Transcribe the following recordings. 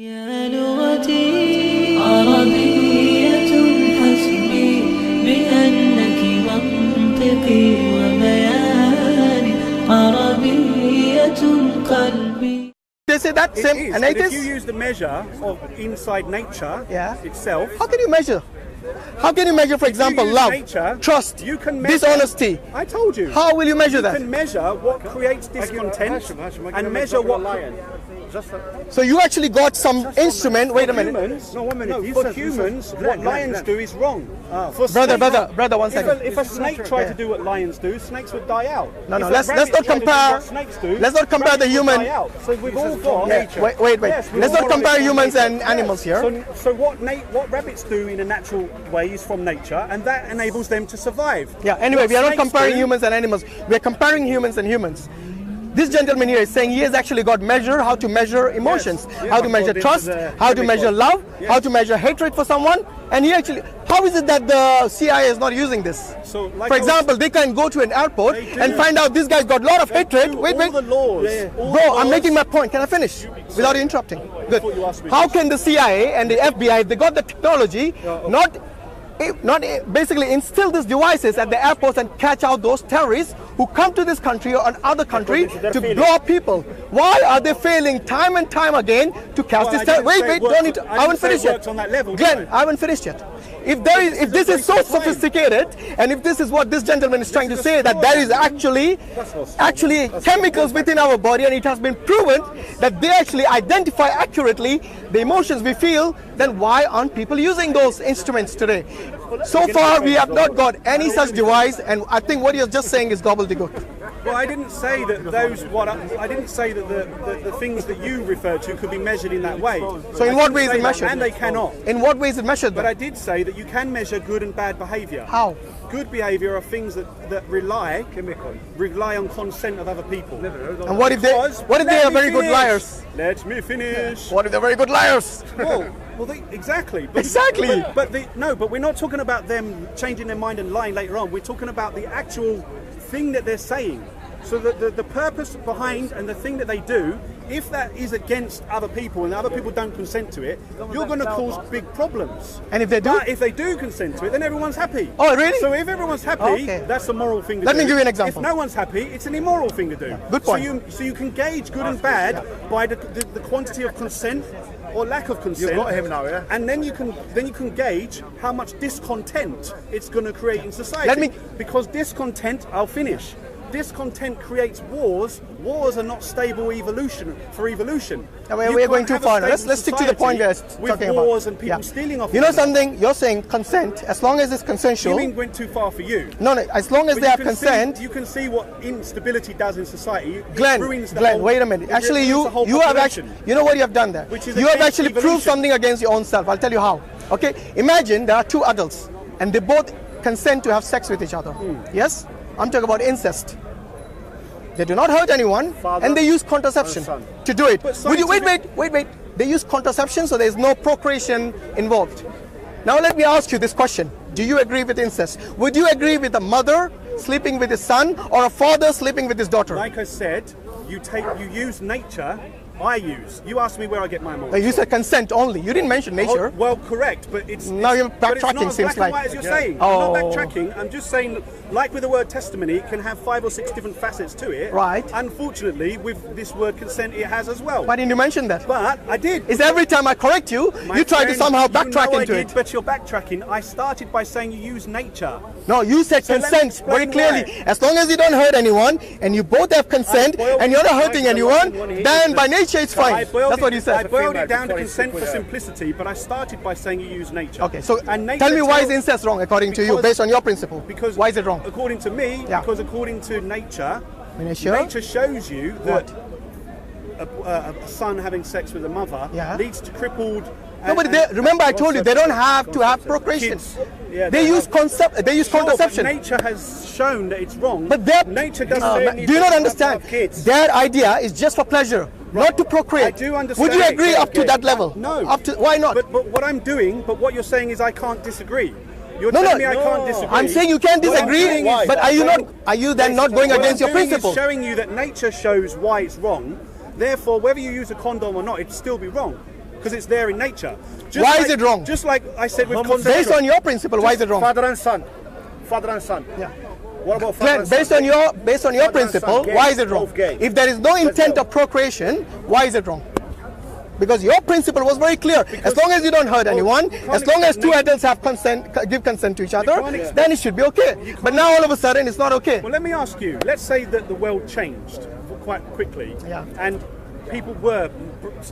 يا لغتي عربية حسبي بأنك منطقي وبياني عربية قلبي. They say that same, and it if you is. use the measure of inside nature itself, How can you measure? How can you measure, for example, use love, nature, trust, you can measure, dishonesty? I told you. How will you measure You that? can measure what creates discontent and measure what. So you actually got some instrument. Wait a minute. Humans, for humans, what lions do is wrong. For Brother, 1 second. If a snake tried to do what lions do, snakes would die out. No, If a let's rabbit not tried to do compare. what snakes do, Let's not compare the rabbits would human. die out. So we've all got nature. Wait. Yes, Let's not compare humans and animals here. So what rabbits do in a natural way is from nature, and that enables them to survive. Yeah. Anyway, What we are not snakes comparing do- humans and animals. We are comparing humans and humans. This gentleman here is saying he has actually got how to measure emotions, how to measure trust, how to measure love, how to measure hatred for someone. And he actually, how is it that the CIA is not using this? So, like for example, they can go to an airport and find out this guy's got a lot of hatred. Wait. All the laws. Bro, I'm making my point. Can I finish without interrupting? Good. How can the CIA and the FBI, if they got the technology, not basically instill these devices at the airports and catch out those terrorists who come to this country or another country to blow up people? Why are they failing time and time again to catch this terror? Wait, don't need to, I haven't finished yet. Glenn, I haven't finished yet. If this is so sophisticated, and if this is what this gentleman is trying to say, that there is actually chemicals within our body, and it has been proven that they actually identify accurately the emotions we feel, then why aren't people using those instruments today? So far, we have not got any such device, and I think what you're just saying is gobbledygook. Well, I didn't say that I didn't say that the things that you referred to could be measured in that way. So in what way is it measured? And they cannot. In what way is it measured? But I did say that you can measure good and bad behaviour. How? Good behaviour are things that rely on consent of other people. And what if they are very good liars? Let me finish. What if they're very good liars? Exactly. Exactly. But we're not talking about them changing their mind and lying later on. We're talking about the actual thing that they're saying. So the purpose behind and the thing that they do, if that is against other people and other people don't consent to it, you're going to cause big problems. And if they do? But if they do consent to it, then everyone's happy. Oh, really? So if everyone's happy, that's a moral thing to do. Let me give you an example. If no one's happy, it's an immoral thing to do. Good point. So you can gauge good and bad by the quantity of consent or lack of consent. You've got him now, yeah? And then you can gauge how much discontent it's going to create in society. Because discontent, I'll finish. Discontent creates wars. Wars are not stable for evolution. We're going too far now. Let's stick to the point we're talking about. With wars and people stealing off. You know something? You're saying consent, as long as it's consensual. You went too far for you. No, as long as they have consent. You can see what instability does in society. Glenn, wait a minute. Actually, you have actually, you know what you have done there? You have actually proved something against your own self. I'll tell you how. Okay, imagine there are two adults and they both consent to have sex with each other. Yes? I'm talking about incest. They do not hurt anyone, and they use contraception to do it. Would you wait? They use contraception, so there's no procreation involved. Now let me ask you this question: do you agree with incest? Would you agree with a mother sleeping with his son or a father sleeping with his daughter? Like I said, you use nature. You asked me where I get my morals. You said consent only. You didn't mention nature. Well, correct, but it's now you're backtracking. Seems like as you're saying. I'm not backtracking. I'm just saying, like with the word testimony, it can have 5 or 6 different facets to it. Right. Unfortunately, with this word consent, it has as well. Why didn't you mention that? But I did. It's every time I correct you, you try to somehow backtrack into it. But you're backtracking. I started by saying you use nature. No, you said consent very clearly. As long as you don't hurt anyone, and you both have consent, and you're not hurting anyone, then by nature it's fine. That's what you said. I boiled it down to consent for simplicity, but I started by saying you use nature. Okay, so tell me why is incest wrong according to you, based on your principle? Because why is it wrong? According to me, because according to nature shows you that a son having sex with a mother leads to crippled. No, but remember I told you they don't have to have procreation. They use contraception. But nature has shown that it's wrong. But nature doesn't. Do you not understand? Their idea is just for pleasure. Not to procreate. I do understand. Would you agree up to that level? No. Why not? But what I'm doing, but what you're saying is I can't disagree. You're telling me I can't disagree. I'm saying you can disagree, but are you then not going against your principle? It's showing you that nature shows why it's wrong. Therefore, whether you use a condom or not, it'd still be wrong. because it's there in nature. Why is it wrong? Just like I said with Based on your principle, why is it wrong? Father and son. Father and son. Yeah. What about father and Based son? on your principle, gay, why is it wrong? both gay. If there is no intent of procreation, why is it wrong? Because your principle was very clear. As long as you don't hurt anyone, as long as two adults have give consent to each other, then it should be okay. But now all of a sudden it's not okay. Well, let me ask you. Let's say that the world changed quite quickly, and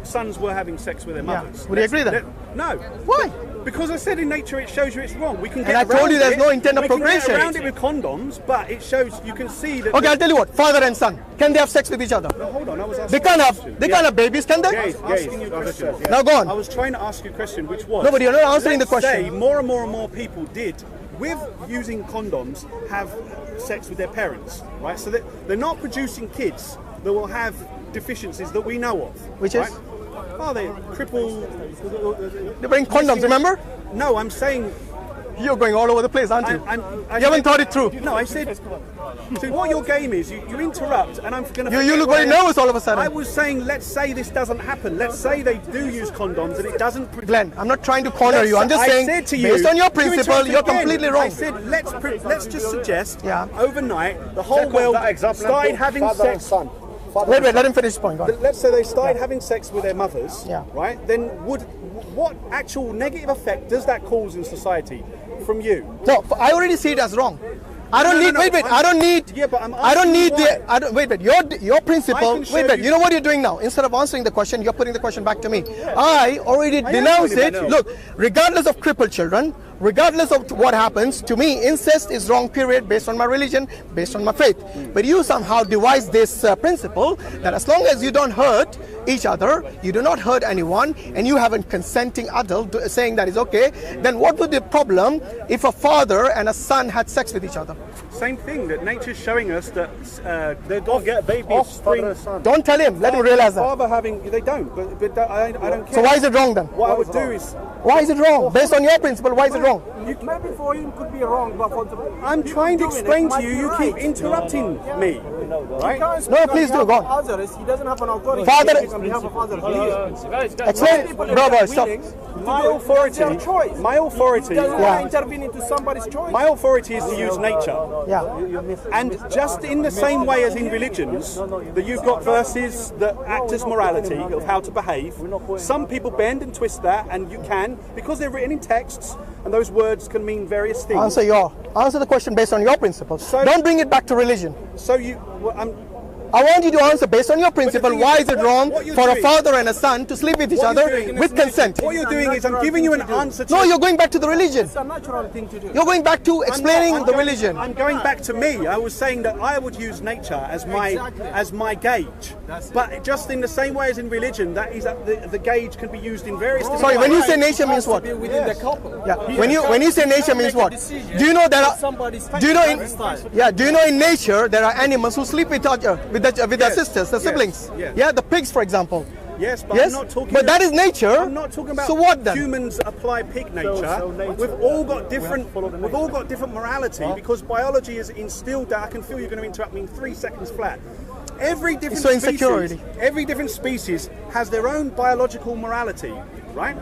sons were having sex with their mothers. Would you agree then? No. Why? Because I said in nature it shows you it's wrong. We can get And I told you there's no intent of progression. We can get around it with condoms, but it shows you can see that. Okay, I'll tell you what. Father and son, can they have sex with each other? No, hold on, I was asking. They can't have babies, can they? Asking you a question. Now go on. I was trying to ask you a question, which was. No, but you're not answering the question. Say more and more people did, with using condoms, have sex with their parents, right? So that they're not producing kids that will have deficiencies that we know of. Which right? is? Oh, they cripple. They bring condoms, remember? No, I'm saying. You're going all over the place, aren't you? You haven't thought it through. No, I said. So what your game is, you interrupt, and I'm going to. You look very nervous all of a sudden. I was saying, let's say this doesn't happen. Let's say they do use condoms and it doesn't. Glenn, I'm not trying to corner you. I'm just saying, based on your principle, you're completely wrong. I said, let's just suggest, Yeah. overnight, the whole world started having sex. Wait, let him finish his point. Go on. Let's say they started having sex with their mothers, Yeah. right? Then what actual negative effect does that cause in society from you? No, I already see it as wrong. I don't need. Wait. I don't need. Yeah, but I'm I don't asking need why. the. I don't. Wait. Your principle. I can Wait. show You know what you're doing now? Instead of answering the question, you're putting the question back to me. I already denounced it. Look, regardless of crippled children, regardless of what happens, to me, incest is wrong. Period. Based on my religion, based on my faith. But you somehow devised this principle that as long as you don't hurt each other, you do not hurt anyone, and you have a consenting adult saying that is okay, then what would be the problem if a father and a son had sex with each other? Same thing, that nature's showing us that They don't get babies, father and son. Don't tell him. Let him realize that. Father having, they don't, but I don't care. So why is it wrong then? What I would do is, Why is it wrong? Based on your principle, why is it wrong? Maybe for him could be wrong, but for the I'm trying to explain to you, you keep interrupting me, right? No, please do, go on. Others, he doesn't have an authority. Father- on behalf of others. Explain. Brother, stop. My authority, my authority, He doesn't want to intervene into somebody's choice. my authority is to use nature. Yeah. And just in the same way as in religions, that you've got verses that act as morality of how to behave, some people bend and twist that, and you can, because they're written in texts, and those words can mean various things. Answer the question based on your principles. So- Don't bring it back to religion. So you, I want you to answer based on your principle. thing Why is, is it what- wrong what you're for a doing- father and a son to sleep with each What other you're doing with consent? what you're doing is I'm giving you an answer to. No, you're going back to the religion. It's a natural thing to do. You're going back to explaining I'm the going- religion. I'm going back to me. I was saying that I would use nature as my gauge, but just in the same way as in religion, that is the gauge can be used in various. different Sorry, when you ways. say nature means what? Within the couple. Yeah. When you say nature means what? Do you know there are? Do you know in nature there are animals who sleep with their sisters, their siblings? yes. Yeah, the pigs, for example. Yes, but Yes, I'm not talking. but that is nature. I'm not talking about. So what then? Humans apply pig nature. We've all got different. We've all got different morality because biology is instilled that. I can feel you're going to interrupt me in 3 seconds flat. Every different So insecurity. every different species has their own biological morality, right?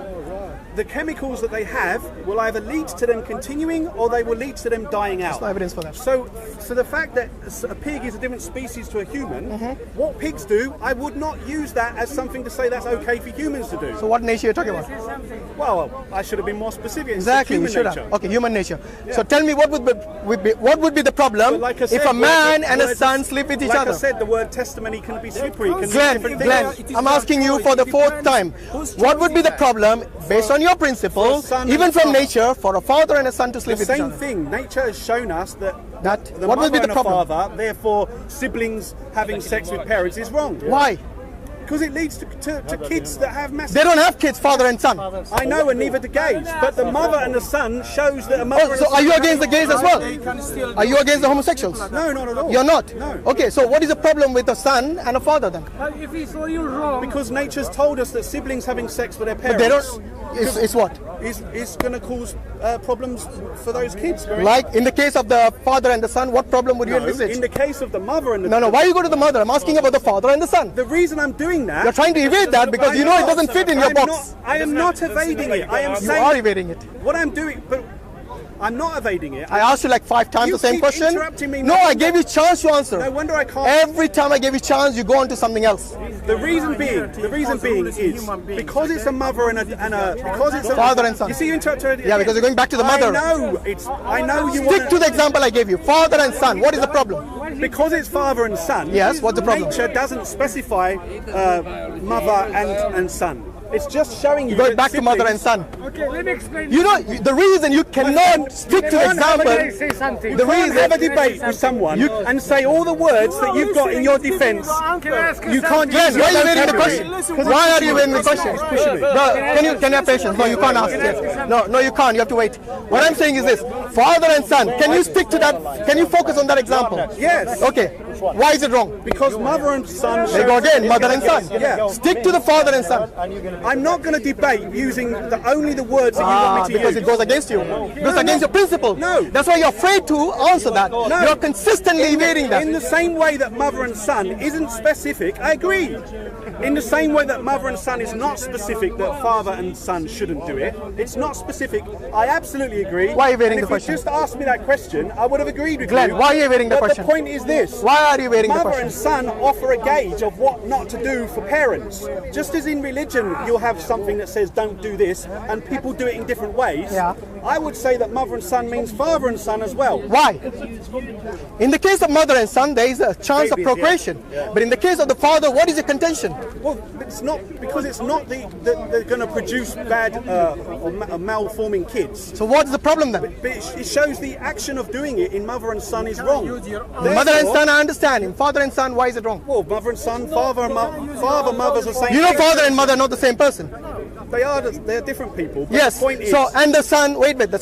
The chemicals that they have will either lead to them continuing or they will lead to them dying out. There's no evidence for that. So the fact that a pig is a different species to a human, what pigs do, I would not use that as something to say that's okay for humans to do. So what nature are you talking about? Well, I should have been more specific. It's Exactly, we human should nature. have. Okay, human nature. So tell me what would be the problem But like I if said, a man and a words- son sleep with each like other? I said, the word testimony can be slippery. Can mean Glenn, different Glenn, things. I'm asking you for the 4th time. What would be the problem, based on your principle, son even and from father. nature, for a father and a son to The sleep with each same other? thing. Nature has shown us that the What would mother be the and a problem? father, therefore siblings having sex with parents, is wrong. Why? Because it leads to kids that have massive. They don't have kids, father and son. I know, and neither do gays. But the mother and the son shows that a mother. Oh, and so a son are you against the gays as well? They can still Are you against the homosexuals? No, not at all. You're not? No. Okay, so what is the problem with a son and a father then? If he saw you wrong, Because nature's told us that siblings having sex with their But parents they don't. It's what? is going to cause problems for those kids. Like in the case of the father and the son, what problem would you No, envisage? in the case of the mother and the No, why you go to the mother? I'm asking about the father and the son. The reason I'm doing doing that. You're trying to evade that because you know it doesn't fit in your box. I am not evading it. I am You saying are evading it. what I'm doing, but I'm not evading it. I asked you like 5 times You the same keep question. interrupting me. No, I gave you a chance to answer. No wonder I can't. Every time I gave you a chance, you go on to something else. The reason being is because it's a mother and a because it's a Father and son. You see, you interrupted. Yeah, because you're going back to the mother. I know you Stick to the example I gave you. Father and son. What is the problem? Because it's father and son. Yes, what's the problem? Nature doesn't specify mother and son. It's just showing you. Going back to mother and son. Okay, let me explain. You know, the reason you cannot stick to the example. Say something. The Can't reason have a debate with someone and say all the words that you've got in your defence. You can't. Glenn, why are you evading the vocabulary. question? Why are you evading the question? No, can you have patience? No, you can't ask it. No, you can't. You have to wait. What I'm saying is this: father and son. Can you stick to that? Can you focus on that example? Yes. Okay. Why is it wrong? Because mother and son. They go again, mother and son. Yeah. Stick to the father and son. I'm not going to debate using only the words that you want me to Because use. it goes against you. It goes against your principle. No. That's why you're afraid to answer that. No. You're consistently evading that. In the same way that mother and son isn't specific, I agree. In the same way that mother and son is not specific, that father and son shouldn't do it. It's not specific. I absolutely agree. Why are you evading And the question? If you just asked me that question, I would have agreed with Glenn, you. why are you evading the But question? the point is this. Why are you evading the Mother question? and son offer a gauge of what not to do for parents. Just as in religion, you'll have something that says don't do this, and people do it in different ways. Yeah. I would say that mother and son means father and son as well. Why? In the case of mother and son, there is a chance of procreation. But in the case of the father, what is your contention? Well, it's not because it's not they're going to produce bad or malforming kids. So what's the problem then? But it shows the action of doing it in mother and son is wrong. The mother and son, I understand. In father and son, why is it wrong? Well, mother and son, father, mother's the same. You know thing. father and mother are not the same person. They're different people. But Yes. The point is, So, and the son, wait a minute, the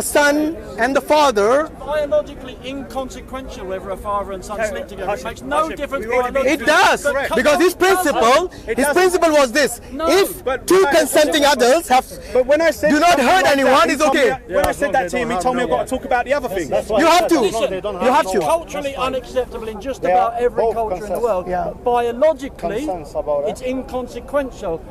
son and the father, Biologically inconsequential whether a father and son sleep together. It makes no difference biologically. it does. Because his principle was this. If But two when I- consenting adults have, but when I said do not something hurt like anyone, that, he it's told me okay. that- When I said that to him, he told me I've got to talk about the other things. You have to. Listen, You have to. culturally unacceptable in just about every culture in the world. Yeah. But biologically, Consensus about it's inconsequential.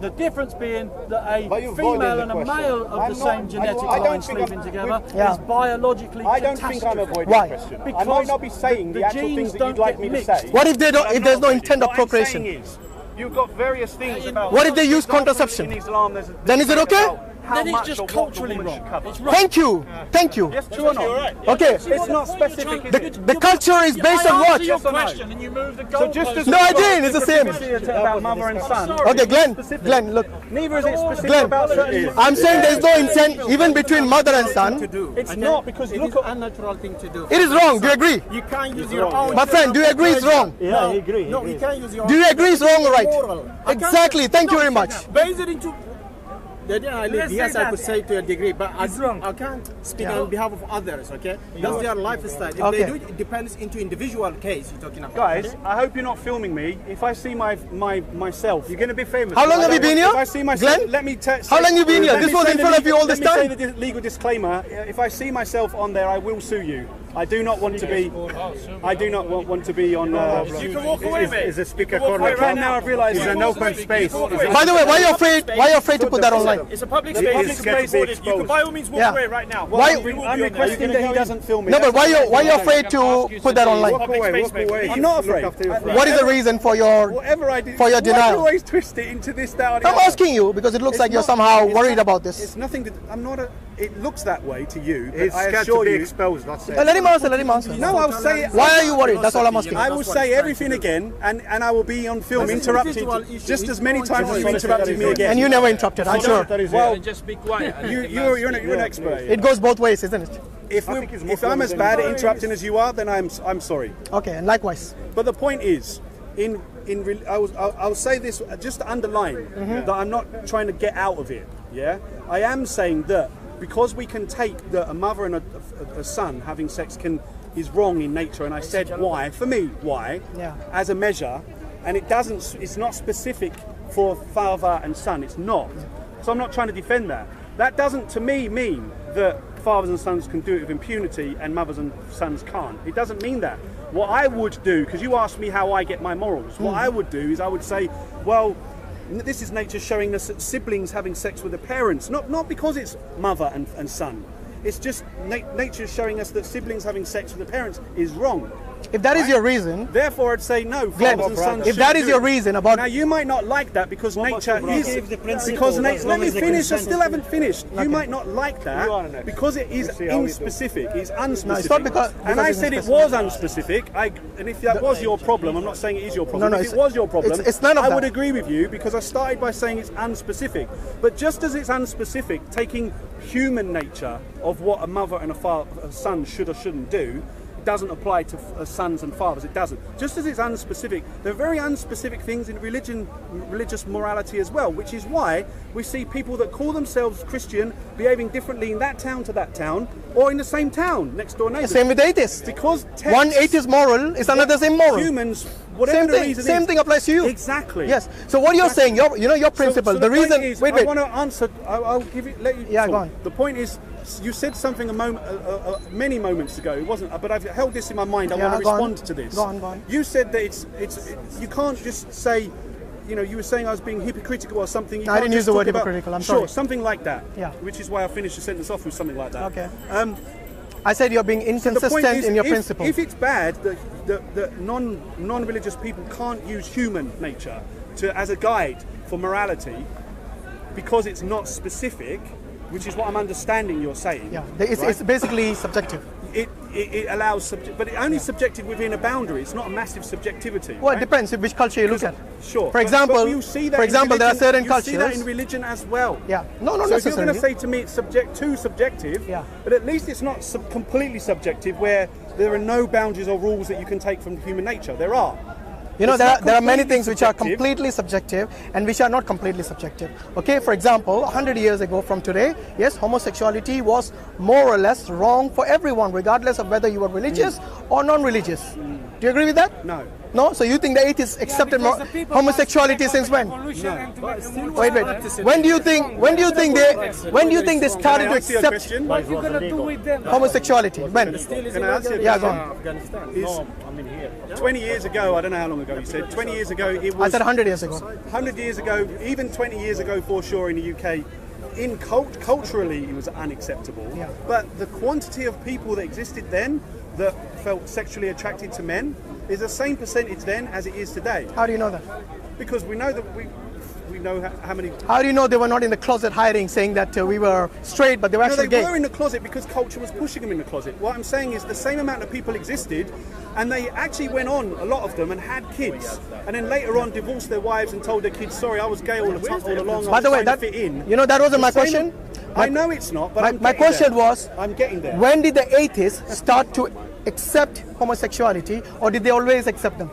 The difference being that a But you female avoided and the a question. male of the same genetic I don't line think sleeping I'm- together Yeah. is biologically I don't think I'm catastrophic. avoiding Why? the question. I Because might not be saying the the actual genes things that don't you'd like get me to mixed. say. What if they don't? If there's no intent of What I'm procreation? saying is, you've got various things about. What if they use For example, contraception? in Islam, there's a Then is it okay? about how Then it's much just or what the culturally woman wrong. should cover. It's wrong. Thank you. Thank you. Yes, true or not? Okay. It's not specific. The culture is based on I what? answer your question and you move the So just as goalpost. No, I didn't. It's the same. about mother and son. Okay, Glenn, look. Neither is it specific Glenn, about certain. I'm saying there's no intent even between mother and son. It's not because It look is at. an unnatural thing to do. It is wrong. Do you agree? You can't use your own. My friend, do you agree it's wrong? Yeah, I agree. No, you can't use your Do you own agree it's wrong or right? moral. I can't- Exactly. Thank you very much. Base it into. The day I live, yes, I could say to a degree, but I can't speak on behalf of others, okay? That's their lifestyle. If Okay. they do, it depends into individual case you're talking about. Guys, I hope you're not filming me. If I see myself, you're going to be famous. How long have you been here? If I see myself, Glenn? let me How long you been here? let This me was say in the front of you all let this me say time? the legal disclaimer. If I see myself on there, I will sue you. I do not want to be. I do not want to be on. You can walk away, mate. Is a speaker You can walk corner? away I can right now. I've realised It's an open space. By the way, why are you afraid? Why are you afraid to put that online? It's a public Public space. space You can exposed. by all means walk Yeah. away right now. Why- I'm requesting that he doesn't film me. No, but That's why are you afraid to put that online? Walk away, walk away. I'm not afraid. Look after your friend. What is the reason for your? Whatever I do, For your why do you denial? always twist it into this, that, or the I'm other? asking you because it looks It's like you're not- somehow it's worried not- about this. It's nothing. I'm not. It looks that way to you. But He's I scared to assure be you. exposed, that's it. Let him answer. Let him answer. No, I'll say it. Why are you worried? That's all I'm asking. I will say everything again, and I will be on film That's an interrupted individual issue. just His as many own times as you choice. interrupted me again. And you never interrupted. I'm sure. Well, Just be quiet. you're an expert. It goes both ways, isn't it? If I'm as bad at interrupting as you are, then I'm sorry. Okay, and likewise. But the point is, I'll say this just to underline that I'm not trying to get out of it. Yeah, I am saying that because we can take that a mother and a son having sex is wrong in nature, and I said why for me Yeah. as a measure, and it's not specific for father and son. It's not. So I'm not trying to defend that. That doesn't to me mean that fathers and sons can do it with impunity and mothers and sons can't. It doesn't mean that. what I would do, because you asked me how I get my morals, what I would do is I would say, well, this is nature showing us that siblings having sex with their parents, not because it's mother and son. It's just nature showing us that siblings having sex with their parents is wrong. If that is your reason, therefore I'd say no. Glenn, Fathers and sons if that is shouldn't your do it. reason about... Now you might not like that because nature is... Because let me finish, I still haven't finished. You might not like that because it is inspecific, it's unspecific. No, it's not because and I said it was unspecific, and if that was your problem, I'm not saying it is your problem, if it was your problem, it's none of I that. would agree with you because I started by saying it's unspecific. But just as it's unspecific, taking human nature of what a mother and a son should or shouldn't do, doesn't apply to sons and fathers. It doesn't. Just as it's unspecific, there are very unspecific things in religious morality as well, which is why we see people that call themselves Christian behaving differently in that town to that town, or in the same town, next door neighbours. Same with atheists. Because one atheist moral is another same moral. Humans, whatever the reason same is, thing applies to you. Exactly. Yes. So what you're saying, your principle, So the reason. Is, wait. I want to answer. I'll give it. Let you. Yeah, talk. go on. The point is, you said something many moments ago. It wasn't, but I've held this in my mind. I want to respond to this. Go on. You said that it's you can't just say, you know, you were saying I was being hypocritical or something. You I didn't can't use just the word talk about- hypocritical. I'm sure, sorry. something like that. Yeah. Which is why I finished the sentence off with something like that. Okay. Um, I said you're being the point inconsistent is, in your if, principle. If it's bad that non-religious people can't use human nature as a guide for morality because it's not specific, which is what I'm understanding you're saying. Yeah, it's basically subjective. It allows, but it only subjective within a boundary. It's not a massive subjectivity. Well, right? it depends on which culture you look at. Sure. For example, but you see that there are certain you cultures. see that in religion as well. Yeah. No, not so if you're necessarily. going to say to me it's too subjective, Yeah. but at least it's not completely subjective where there are no boundaries or rules that you can take from human nature. There are. You know, It's there are not many completely things which are subjective. completely subjective and which are not completely subjective. Okay, for example, 100 years ago from today, yes, homosexuality was more or less wrong for everyone, regardless of whether you were religious or non-religious. Do you agree with that? No. No? So you think the atheists accepted homosexuality since when? Wait. When do you think they started to Can I ask you a accept question? What are you going to do with them? homosexuality? When? Can I ask you a Yeah, go question? on. No, I mean here. 20 years ago, I don't know how long ago you said, 20 years ago it I was... said 100 years ago. 100 years ago, even 20 years ago for sure in the UK, culturally it was unacceptable. Yeah. But the quantity of people that existed then that felt sexually attracted to men is the same percentage then as it is today. How do you know that? Because we know that we know how many... How do you know they were not in the closet hiding, saying that we were straight, but they were No, actually they gay? were in the closet because culture was pushing them in the closet. What I'm saying is the same amount of people existed and they actually went on, a lot of them, and had kids. And then later on divorced their wives and told their kids, sorry, I was gay all along, By the way, to fit in. you know, that wasn't my The same- question. I know it's not, but My question was, I'm getting there. when did the atheists start to accept homosexuality, or did they always accept them?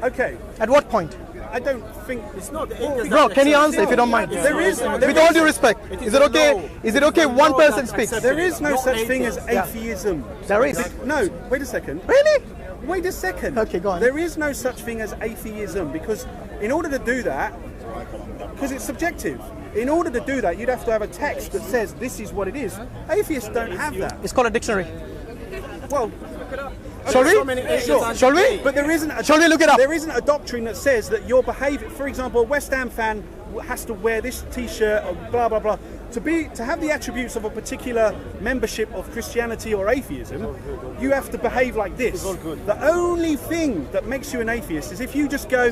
Okay, At what point? I don't think... It's not the atheist Bro, that can you accepts answer if you don't mind? There is... With all due respect, is it okay? Is it okay one person speaks? There is no such thing as Yeah. atheism. There is. No, wait a second. Really? Wait a second. Okay, go on. There is no such thing as atheism because in order to do that, because it's subjective, in order to do that, you'd have to have a text that says this is what it is. Atheists don't have that. It's called a dictionary. Well, Shall we? So many atheists Shall we? but there isn't. Shall we look it up? There isn't a doctrine that says that your behaviour. For example, a West Ham fan has to wear this T-shirt or blah blah blah. To have the attributes of a particular membership of Christianity or atheism, you have to behave like this. The only thing that makes you an atheist is if you just go,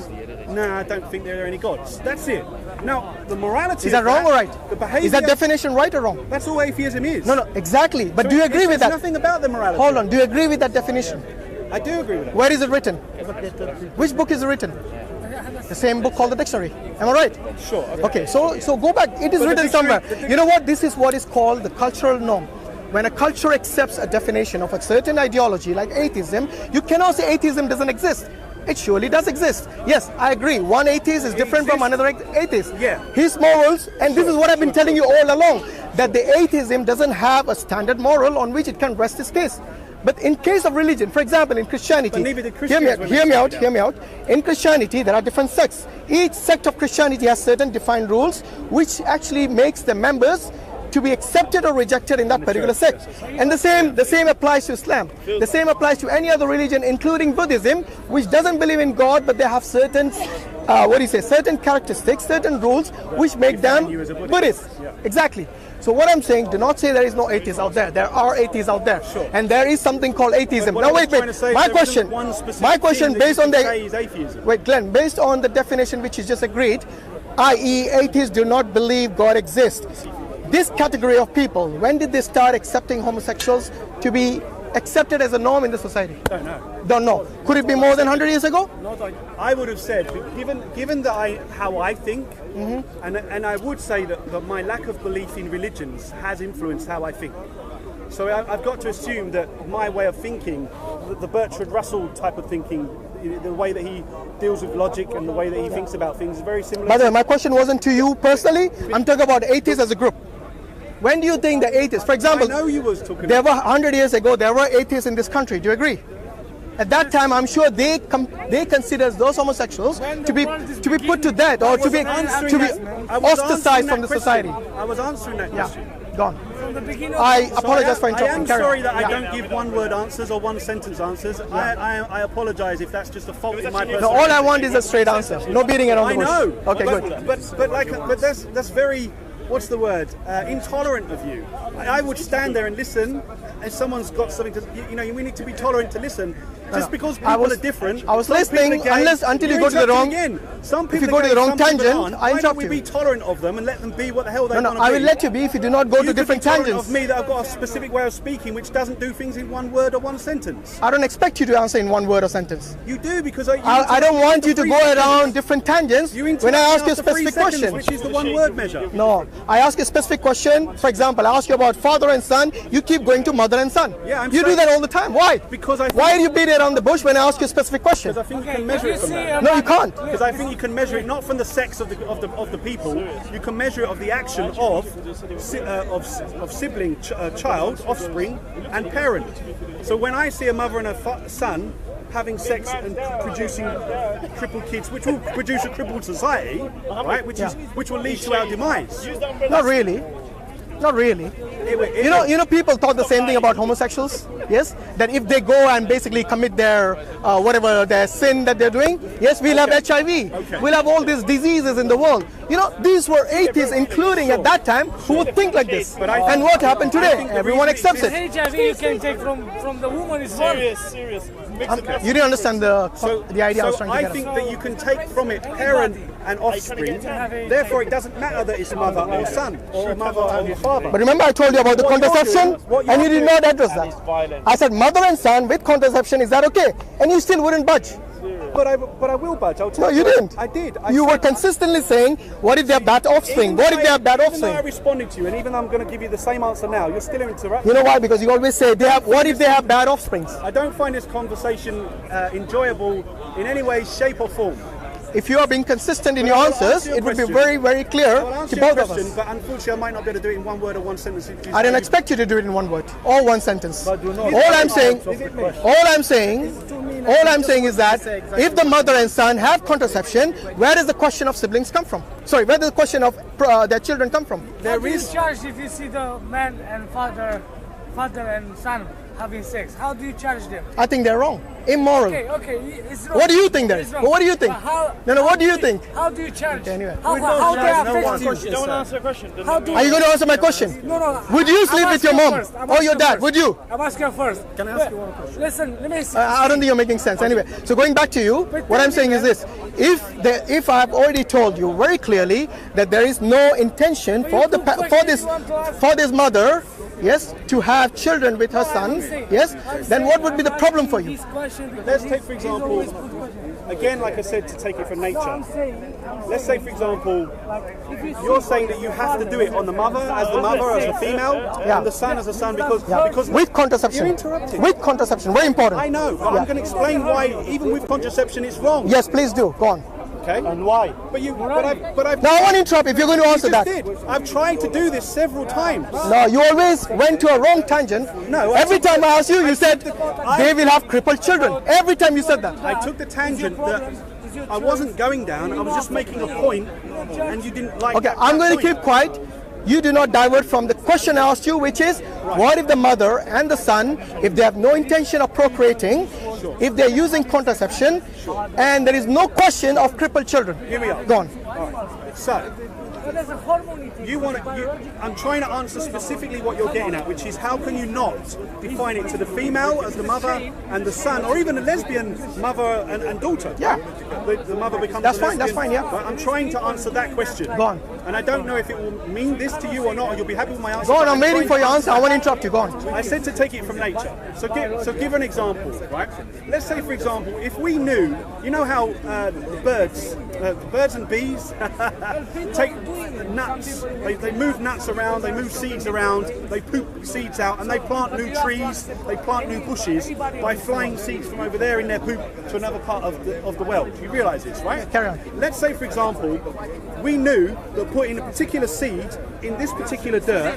"Nah, I don't think there are any gods." That's it. Now, the morality. Is that of wrong or right? The behaviour. Is that definition right or wrong? That's all atheism is. No, exactly. But So do you it agree says with that? Nothing about the morality. Hold on. Do you agree with that definition? I do agree with that. Where is it written? Which book is it written? The same book called the dictionary. Am I right? Sure. Okay, so go back. It is But the written somewhere. dictionary- You know what? This is what is called the cultural norm. When a culture accepts a definition of a certain ideology like atheism, you cannot say atheism doesn't exist. It surely does exist. Yes, I agree. One atheist is different from another atheist. Yeah. His morals, and this is what I've been telling you all along, that the atheism doesn't have a standard moral on which it can rest its case. But in case of religion, for example, in Christianity, But neither did Christians when they hear me started out. In Christianity, there are different sects. Each sect of Christianity has certain defined rules, which actually makes the members to be accepted or rejected in that particular sect. And the same applies to Islam. The same applies to any other religion, including Buddhism, which doesn't believe in God, but they have certain certain characteristics, certain rules which make them Buddhist. Exactly. So what I'm saying, do not say there is no atheists out there. There are atheists out there, and there is something called atheism. Now wait. My question based on Glenn, based on the definition which you just agreed, i.e., atheists do not believe God exists. This category of people, when did they start accepting homosexuals to be accepted as a norm in the society? Don't know. Could it be more than 100 years ago? I would have said, given that how I think, and I would say that my lack of belief in religions has influenced how I think. So I've got to assume that my way of thinking, the Bertrand Russell type of thinking, the way that he deals with logic and the way that he thinks about things is very similar. By the way, my question wasn't to you personally. I'm talking about atheists as a group. When do you think the atheists, for example, I know you was talking there were 100 years ago, there were atheists in this country. Do you agree? At that time, I'm sure they consider those homosexuals to be put to death or to be ostracized from the society. I was answering that question. Yeah, gone. I apologize for interrupting. I am sorry that I don't give one-word answers or one-sentence answers. I apologize if that's just a fault in my personal. No, all I want is a straight answer. No beating around the bush. I know. Okay, good. But that's very. What's the word? Intolerant of you. I would stand there and listen, and someone's got something to. We need to be tolerant to listen. Just because people are different. I was listening until you go to the wrong. Some people if you go to the wrong tangent, I interrupt you. Why don't we be tolerant of them and let them be what the hell they want to be? I will let you be if you do not go to different tangents. Of me that I've got a specific way of speaking which doesn't do things in one word or one sentence. I don't expect you to answer in one word or sentence. You do because I don't want you to go around different tangents when I ask you a specific question. Which is the one-word measure. No, I ask a specific question. For example, I ask you about father and son. You keep going to mother and son. Yeah, you do that all the time. Why? Because why do you beat around the bush when I ask you a specific question? Because I think you can measure it from that. No, you can't. Because I think you can measure it not from the sex of the people. You can measure it of the action of sibling, child, offspring, and parent. So when I see a mother and a son having sex and producing crippled kids, which will produce a crippled society, right? Which will lead to our demise. Not really. Not really. You know, people thought the same thing about homosexuals. Yes, that if they go and basically commit their their sin that they're doing, yes, we'll have HIV. We'll have all these diseases in the world. You know, these were atheists, including at that time, who would think like this. And what happened today? Everyone accepts it. HIV you can take from the woman is serious. You didn't understand the idea I was trying to get at. I think that you can take from it parent and offspring. Therefore, it doesn't matter that it's a mother or son or a mother or father. But remember, I told you about the contraception, and you did not address that. I said mother and son with contraception. Is that okay? And you still wouldn't budge. But I will budge. I'll tell you. No, you didn't. I did. You were consistently saying, what if they have bad offspring? What if they have bad offspring? Even though I responded to you, and even though I'm going to give you the same answer now, you're still interrupting. You know why? Because you always say, what if they have bad offsprings? I don't find this conversation enjoyable in any way, shape or form. If you are being consistent in your answers, it would be very, very clear to both of us. But unfortunately, I might not be able to do it in one word or one sentence. I don't expect you to do it in one word or one sentence. All I'm saying is that if the mother and son have contraception, where does the question of siblings come from? Sorry, where does the question of their children come from? There is charge if you see the man and father and son having sex. How do you charge them? I think they're wrong. Immoral. Okay, it's wrong. What do you think then? What do you think? What do you think? How do you charge? Anyway. How they affect you? Don't answer a question. Are you going to answer my question? No. Would you sleep with your mom or your dad? Would you? I'm asking first. Can I ask you one question? Listen, let me see. I don't think you're making sense. Anyway, so going back to you, what I'm saying is this. If I've already told you very clearly that there is no intention for this mother, yes, to have children with her son, yes, then what would be the problem for you? Let's take, for example, again, like I said, to take it from nature. Let's say, for example, you're saying that you have to do it on the mother as a female, and the son as a son because with contraception. You're interrupting. With contraception, very important. I know, but I'm going to explain why even with contraception it's wrong. Yes, please do. Go on. Okay. And why? But I've now I want to interrupt if you're going to answer that. I've tried to do this several times. No, you always went to a wrong tangent. No. Every time I asked you, you said they will have crippled children. Every time you said that. I took the tangent that I wasn't going down. I was just making a point, and you didn't like. Okay, I'm going to keep quiet. you do not divert from the question I asked you, which is, what if the mother and the son, if they have no intention of procreating, if they're using contraception, and there is no question of crippled children? Here we are. Go on. So, But there's a hormone I'm trying to answer specifically what you're getting at, which is how can you not define it to the female as the mother and the son, or even a lesbian mother and daughter? Yeah. The mother becomes That's a fine, that's lesbian. fine, yeah. Right, I'm trying to answer that question. Go on. And I don't know if it will mean this to you or not, or you'll be happy with my answer. Go on, but I'm waiting trying for to your answer. I want to interrupt you. Go on. I said to take it from nature. So give an example, right? Let's say, for example, if we knew, you know how birds and bees take nuts, they move nuts around, they move seeds around, they poop seeds out, and they plant new trees, they plant new bushes by flying seeds from over there in their poop to another part of the world. You realise this, right? Carry on. Let's say, for example, we knew that putting a particular seed in this particular dirt,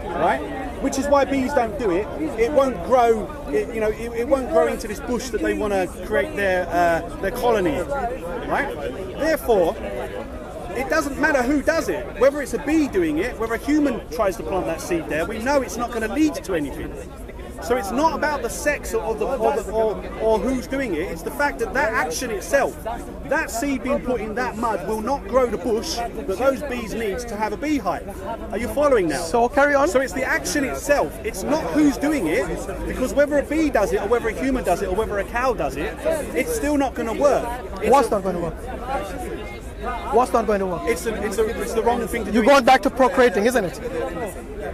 right, which is why bees don't do it. It won't grow. It won't grow into this bush that they want to create their colony in, right? Therefore, it doesn't matter who does it, whether it's a bee doing it, whether a human tries to plant that seed there. We know it's not going to lead to anything. So it's not about the sex or who's doing it. It's the fact that action itself, that seed being put in that mud, will not grow the bush that those bees need to have a beehive. Are you following now? So carry on. So it's the action itself. It's not who's doing it, because whether a bee does it or whether a human does it or whether a cow does it, it's still not going to work. What's not going to work? What's not going to work? It's the wrong thing to do. You're going back to procreating, isn't it?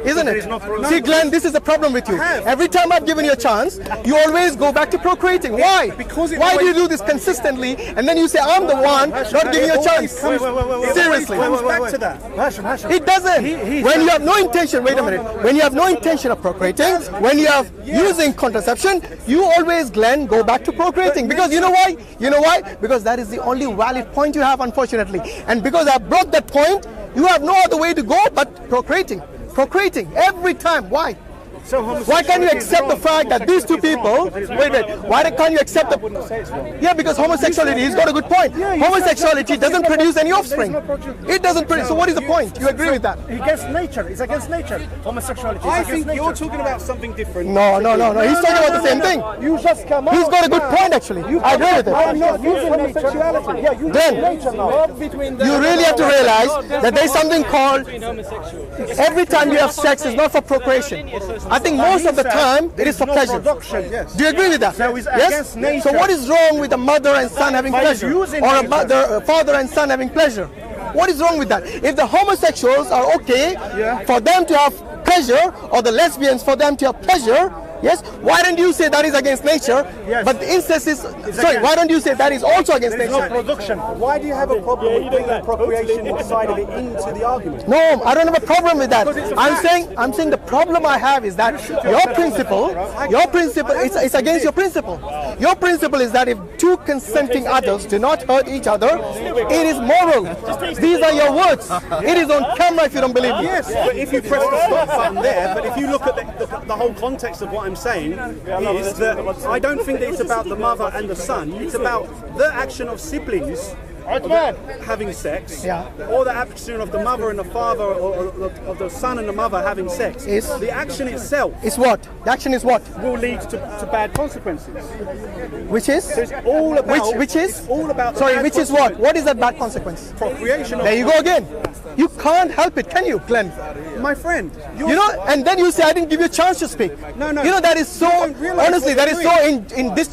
Isn't it? See, Glenn, this is the problem with you. Every time I've given you a chance, you always go back to procreating. Why? Why do you do this consistently, and then you say, I'm the one not giving you a chance? Seriously. It comes back to that. It doesn't. When you have no intention, wait a minute, when you have no intention of procreating, when you have using contraception, you always, Glenn, go back to procreating. Because you know why? You know why? Because that is the only valid point you have, unfortunately. And because I brought that point, you have no other way to go but procreating. Procreating every time. Why? Why can't you accept the fact that these two people, why can't you accept the, yeah, because homosexuality, he's got a good point. Homosexuality doesn't produce any offspring. It doesn't produce, so what is the point? You agree with that? Against nature, it's against nature. Homosexuality I think you're talking about something different. No, he's talking about the same thing. You just come out. He's got a good point actually. I agree with it. I'm not using homosexuality. Yeah, you Then, nature now. you really have to realize that there's something called, every time you have sex is not for procreation. I think most of the time it is for pleasure. Do you agree with that? So it's Yes? against nature. So what is wrong with a mother and son having pleasure? using Or a nature. father and son having pleasure? What is wrong with that? If the homosexuals are okay for them to have pleasure, or the lesbians for them to have pleasure, yes, why don't you say that is against nature? Yes. But the incest is, sorry, why don't you say that is also against There's nature? no production. Why do you have a problem with bringing procreation inside of it into the argument? No, I don't have a problem with that. I'm saying the problem I have is that your principle, it's against your principle. Your principle is that if two consenting adults do not hurt each other, it is moral. These are your words. It is on camera if you don't believe me. Yes, but if you press the stop button there, but if you look at the whole context of what I'm saying, is that I don't think that it's about the mother and the son. It's about the action of siblings having sex, or the action of the mother and the father, or of the son and the mother having sex. The action itself It's what? The action is what? will lead to bad consequences. Which is? So it's all about. Which is? It's all about. the Sorry, bad which is what? What is that bad consequence? Procreation. There you go again. You can't help it, can you, Glenn? My friend, You know, and then you say I didn't give you a chance to speak. No. You know that is so, don't realize honestly, what that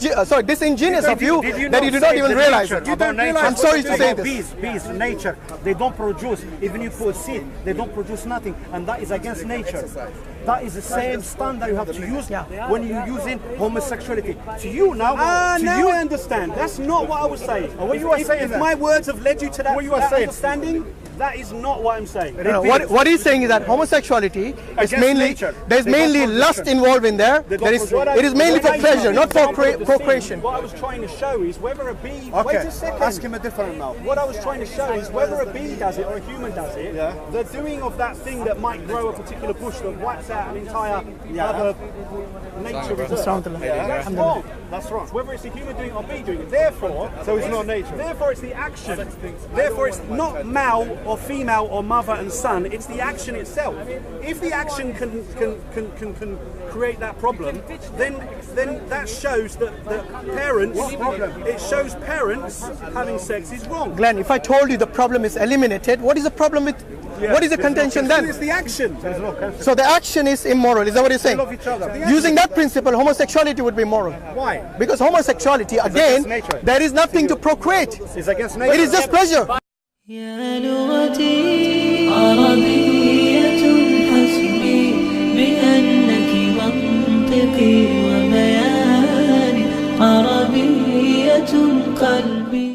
you're is so disingenuous of you that you do not even realize it. You don't realize I'm sorry to say this. Bees, nature, they don't produce. Even you put seed, they don't produce nothing, and that is against nature. That is the same standard you have to use when you're using homosexuality. To you now, now I understand. That's not what I was saying. If my words have led you to that, understanding, that is not what I'm saying. No, what he's saying is that homosexuality is mainly, there's mainly lust involved in there. It is mainly for pleasure, not for procreation. What I was trying to show is whether a bee. Wait a second. ask him a different now. What I was trying to show is whether a bee does it or a human does it, the doing of that thing that might grow a particular bush that wipes out an entire other nature reserve. That's wrong. That's wrong. Whether it's a human doing it or bee doing it. Therefore, So it's not nature. Therefore, it's the action. Therefore, it's not male or female or mother and son. It's the action itself. If the action can create that problem, then that shows that parents. It shows parents having sex is wrong. Glenn, if I told you the problem is eliminated, what is the problem with? What is the contention then? It's the action. So the action is immoral. Is that what you're saying? Love each other. Using that principle, homosexuality would be moral. Why? Because homosexuality, again, against nature. there is nothing to procreate. It's against nature. It is just pleasure. يا لغتي عربية حسبي بأنك منطقي وبياني عربية قلبي